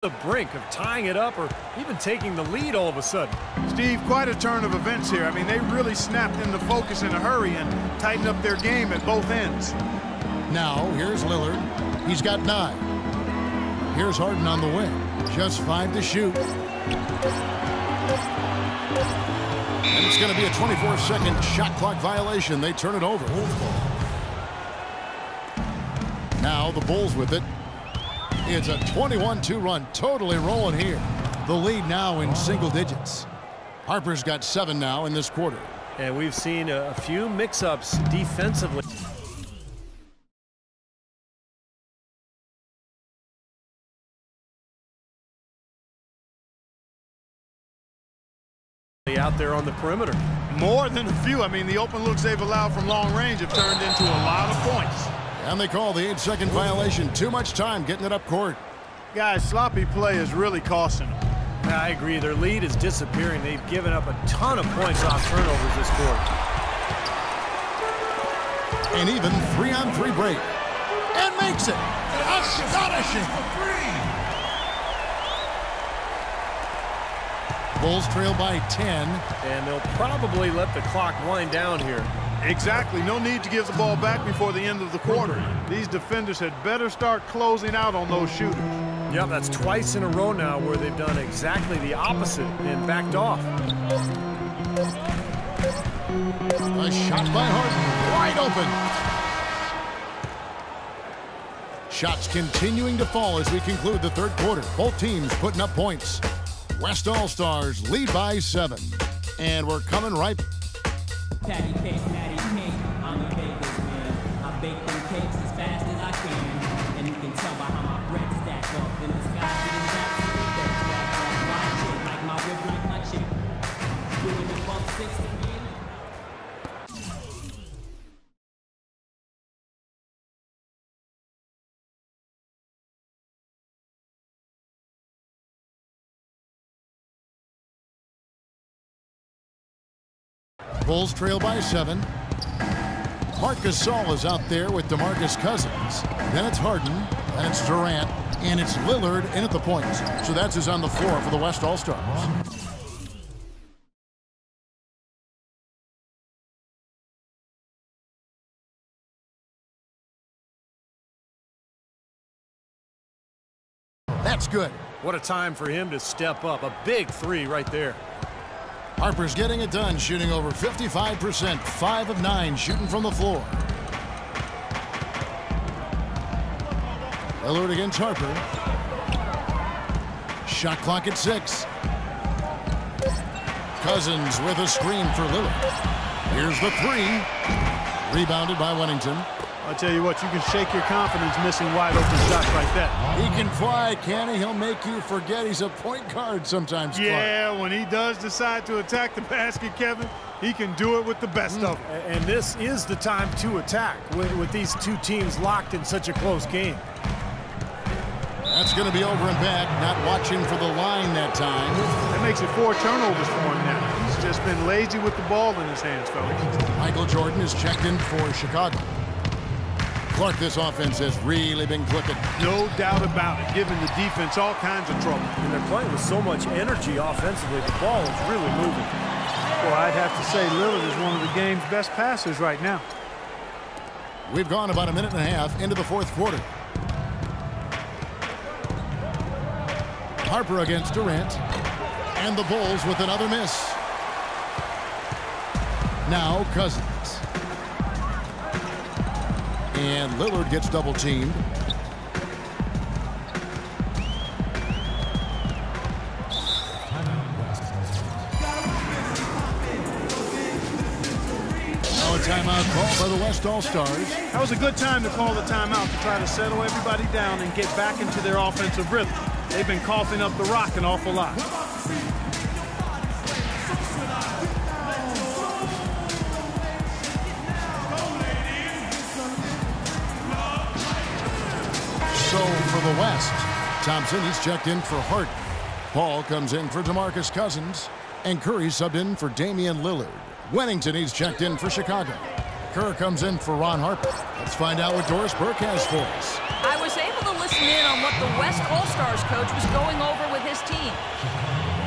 The brink of tying it up or even taking the lead all of a sudden. Steve, quite a turn of events here. I mean, they really snapped into focus in a hurry and tightened up their game at both ends. Now, here's Lillard. He's got 9. Here's Harden on the wing. Just 5 to shoot. And it's going to be a 24-second shot clock violation. They turn it over. Now the Bulls with it. It's a 21-2 run, totally rolling here. The lead now in single digits. Harper's got 7 now in this quarter. And we've seen a few mix-ups defensively. Out there on the perimeter. More than a few. I mean, the open looks they've allowed from long range have turned into a lot of points. And they call the 8-second violation. Too much time getting it up court. Guys, sloppy play is really costing them. I agree. Their lead is disappearing. They've given up a ton of points off turnovers this quarter. An even 3-on-3 break. And makes it. Astonishing. Bulls trail by 10. And they'll probably let the clock wind down here. Exactly. No need to give the ball back before the end of the quarter. These defenders had better start closing out on those shooters. Yep, that's twice in a row now where they've done exactly the opposite and backed off. A shot by Harden. Wide open. Shots continuing to fall as we conclude the third quarter. Both teams putting up points. West All-Stars lead by 7. And we're coming right. Patty cake, natty cake. I'm a baker's man. I bake them cakes as fast as I can. And you can tell by how my bread stack up in the sky. Watch it like my whip with my chick. Doing the bump 6 again. Bulls trail by 7. Marc Gasol is out there with DeMarcus Cousins. Then it's Harden, then it's Durant, and it's Lillard in at the point. So that's who's on the floor for the West All-Stars. That's good. What a time for him to step up. A big 3 right there. Harper's getting it done, shooting over 55%, 5 of 9 shooting from the floor. Lillard against Harper. Shot clock at 6. Cousins with a screen for Lillard. Here's the 3. Rebounded by Wennington. I'll tell you what, you can shake your confidence missing wide open shots like that. He can fly, can he? He'll make you forget he's a point guard sometimes. Yeah, when he does decide to attack the basket, Kevin, he can do it with the best of them. And this is the time to attack with these two teams locked in such a close game. That's going to be over and back. Not watching for the line that time. That makes it 4 turnovers for him now. He's just been lazy with the ball in his hands, fellas. Michael Jordan is checked in for Chicago. Clark, this offense has really been clicking. No doubt about it, giving the defense all kinds of trouble. And they're playing with so much energy offensively. The ball is really moving. Well, I'd have to say Lillard is one of the game's best passers right now. We've gone about a minute and a half into the fourth quarter. Harper against Durant. And the Bulls with another miss. Now Cousins. And Lillard gets double teamed. Now a timeout called by the West All-Stars. That was a good time to call the timeout to try to settle everybody down and get back into their offensive rhythm. They've been coughing up the rock an awful lot. So for the West, Thompson, he's checked in for Harden. Paul comes in for DeMarcus Cousins. And Curry subbed in for Damian Lillard. Wennington, he's checked in for Chicago. Kerr comes in for Ron Harper. Let's find out what Doris Burke has for us. I was able to listen listen in on what the West All-Stars coach was going over with his team.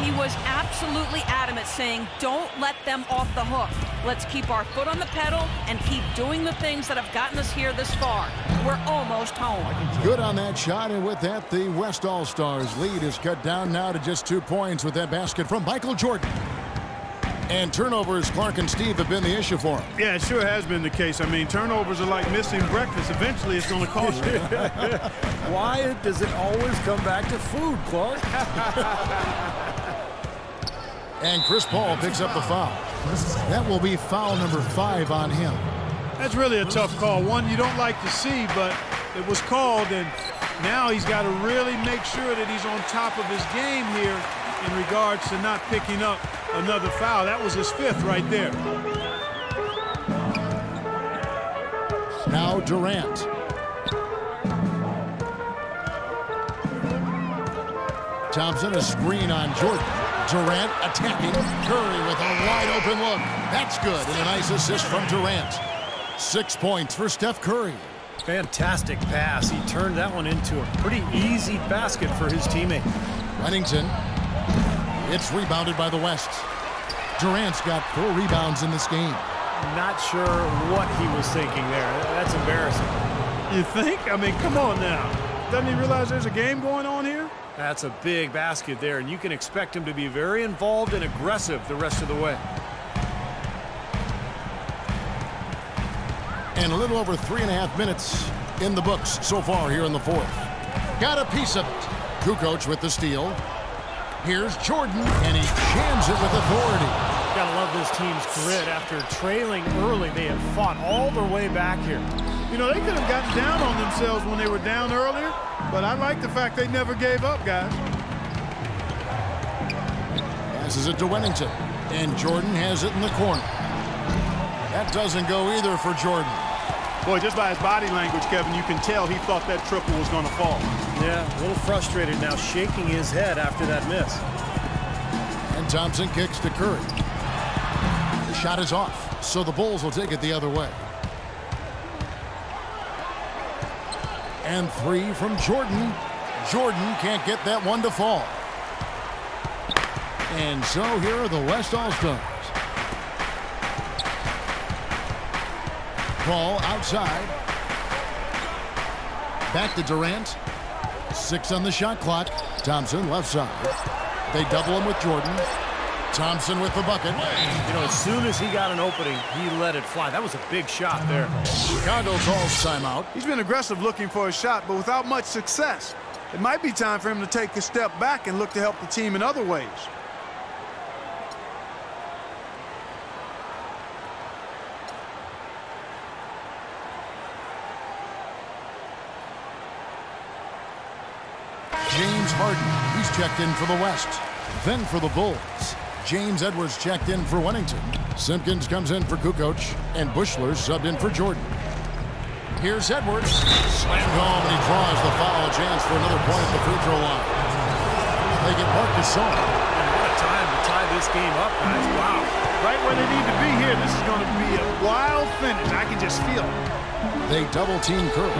He was absolutely adamant, saying, don't let them off the hook. Let's keep our foot on the pedal and keep doing the things that have gotten us here this far. We're almost home. Good on that shot, and with that, the West All-Stars lead is cut down now to just 2 points with that basket from Michael Jordan. And turnovers, Clark and Steve, have been the issue for him. Yeah, it sure has been the case. I mean, turnovers are like missing breakfast. Eventually, it's going to cost you. Why does it always come back to food, Clark? And Chris Paul picks up the foul. That will be foul number 5 on him. That's really a tough call. One you don't like to see, but it was called, and now he's got to really make sure that he's on top of his game here in regards to not picking up another foul. That was his 5th right there. Now Durant. Thompson, a screen on Jordan. Durant attacking. Curry with a wide-open look. That's good, and a nice assist from Durant. 6 points for Steph Curry. Fantastic pass. He turned that one into a pretty easy basket for his teammate. Wennington. It's rebounded by the West. Durant's got 4 rebounds in this game. Not sure what he was thinking there. That's embarrassing. You think? I mean, come on now. Doesn't he realize there's a game going on here? That's a big basket there, and you can expect him to be very involved and aggressive the rest of the way. And a little over 3.5 minutes in the books so far here in the 4th. Got a piece of it. Kukoc with the steal. Here's Jordan, and he jams it with authority. Gotta love this team's grit. After trailing early, they have fought all their way back here. You know, they could have gotten down on themselves when they were down earlier, but I like the fact they never gave up, guys. Passes it to Wennington, and Jordan has it in the corner. That doesn't go either for Jordan. Boy, just by his body language, Kevin, you can tell he thought that triple was going to fall. Yeah, a little frustrated now, shaking his head after that miss. And Thompson kicks to Curry. The shot is off, so the Bulls will take it the other way. And 3 from Jordan. Jordan can't get that one to fall. And so here are the West All-Stars. Ball outside. Back to Durant. 6 on the shot clock. Thompson left side. They double him with Jordan. Thompson with the bucket. You know, as soon as he got an opening, he let it fly. That was a big shot there. Chicago calls timeout. He's been aggressive looking for a shot, but without much success. It might be time for him to take a step back and look to help the team in other ways. James Harden, he's checked in for the West. Then for the Bulls, James Edwards checked in for Wennington. Simpkins comes in for Kukoc, and Bushler subbed in for Jordan. Here's Edwards. Slammed home, and he draws the foul. A chance for another point at the free throw line. They get Marc Gasol. And what a time to tie this game up, guys. Wow. Right where they need to be here. This is going to be a wild finish. I can just feel it. They double team Curry.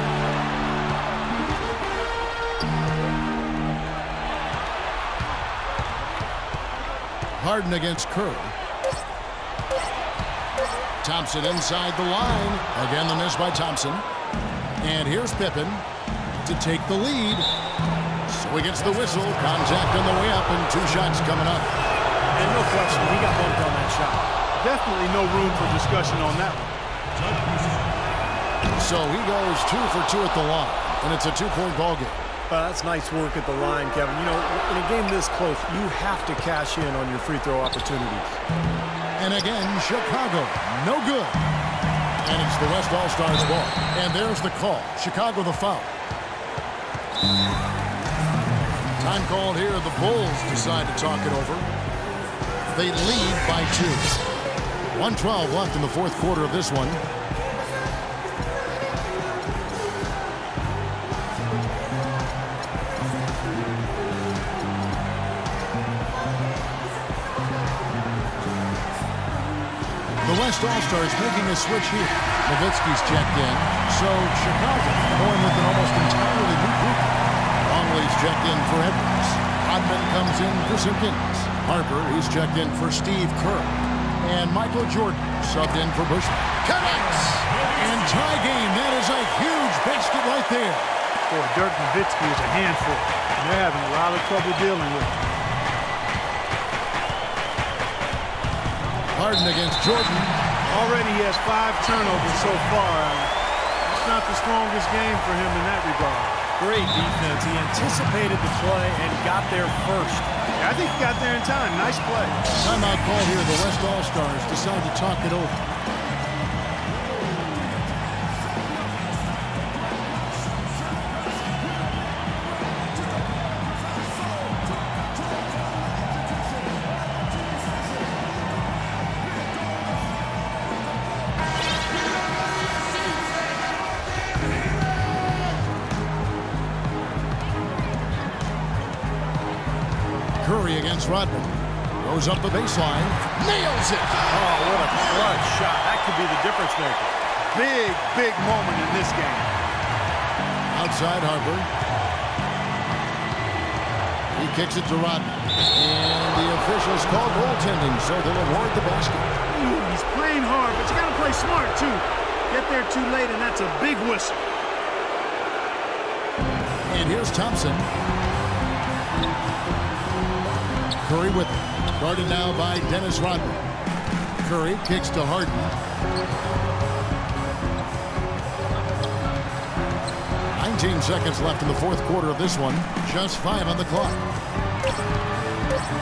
Harden against Curry. Thompson inside the line. Again, the miss by Thompson. And here's Pippen to take the lead. So he gets the whistle. Contact on the way up, and 2 shots coming up. And no question, he got bumped on that shot. Definitely no room for discussion on that one. So he goes 2 for 2 at the line, and it's a 2-point ball game. That's nice work at the line, Kevin. You know, in a game this close, you have to cash in on your free throw opportunities. And again, Chicago, no good. And it's the West All-Stars ball. And there's the call. Chicago the foul. Time called here. The Bulls decide to talk it over. They lead by 2. 1:12 left in the 4th quarter of this one. The West All-Stars making a switch here. Nowitzki's checked in. So Chicago going with an almost entirely new group. Longley's checked in for Edwards. Rodman comes in for Simpkins. Harper, he's checked in for Steve Kerr. And Michael Jordan subbed in for Bushman. Connects! And tie game. That is a huge basket right there. Boy, Dirk Nowitzki is a handful. And they're having a lot of trouble dealing with him. Harden against Jordan. Already he has 5 turnovers so far. It's not the strongest game for him in that regard. Great defense. He anticipated the play and got there first. Yeah, I think he got there in time. Nice play. Timeout call here. The West All-Stars decide to talk it over. Curry against Rodman. Goes up the baseline. Nails it! Oh, what a clutch shot. That could be the difference maker. Big, big moment in this game. Outside Harper. He kicks it to Rodman. And the officials call goaltending, so they'll award the basket. Ooh, he's playing hard, but you got to play smart, too. Get there too late, and that's a big whistle. And here's Thompson. Curry with it. Guarded now by Dennis Rodman. Curry kicks to Harden. "19 seconds left in the fourth quarter of this one. Just 5 on the clock.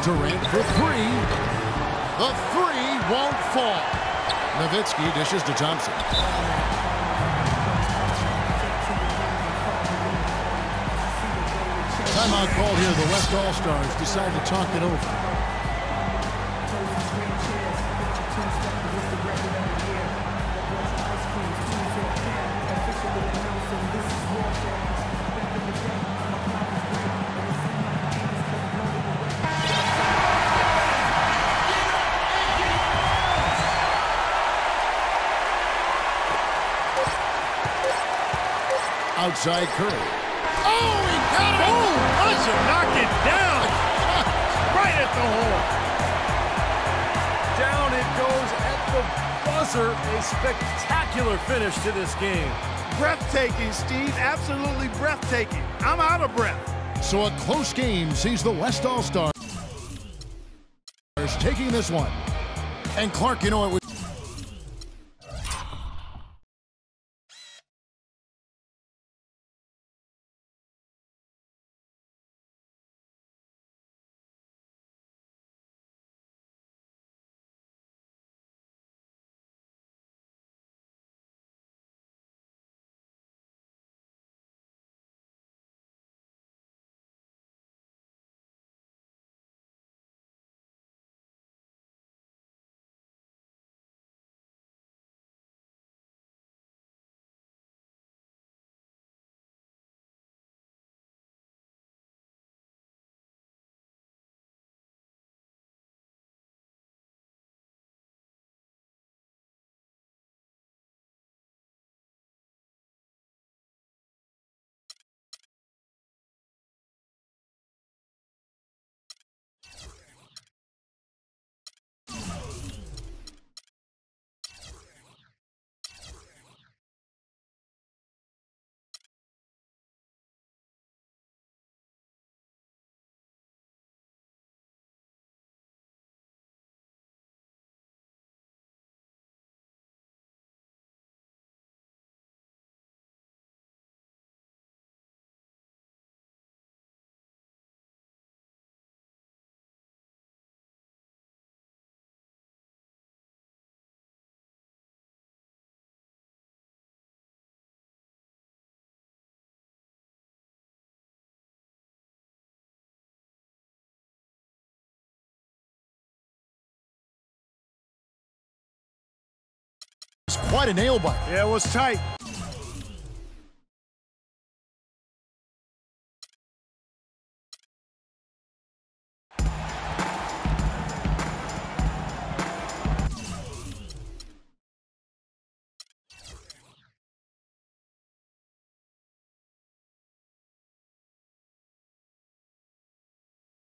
Durant for 3. The 3 won't fall. Nowitzki dishes to Thompson. Timeout call here. The West All-Stars decide to talk it over. Outside Curry. Oh, he got it! Buzzer, knock it down! Right at the hole. Down it goes at the buzzer. A spectacular finish to this game. Breathtaking, Steve. Absolutely breathtaking. I'm out of breath. So a close game sees the West All-Stars taking this one. And Clark, you know, it was quite a nail biter. Yeah, it was tight.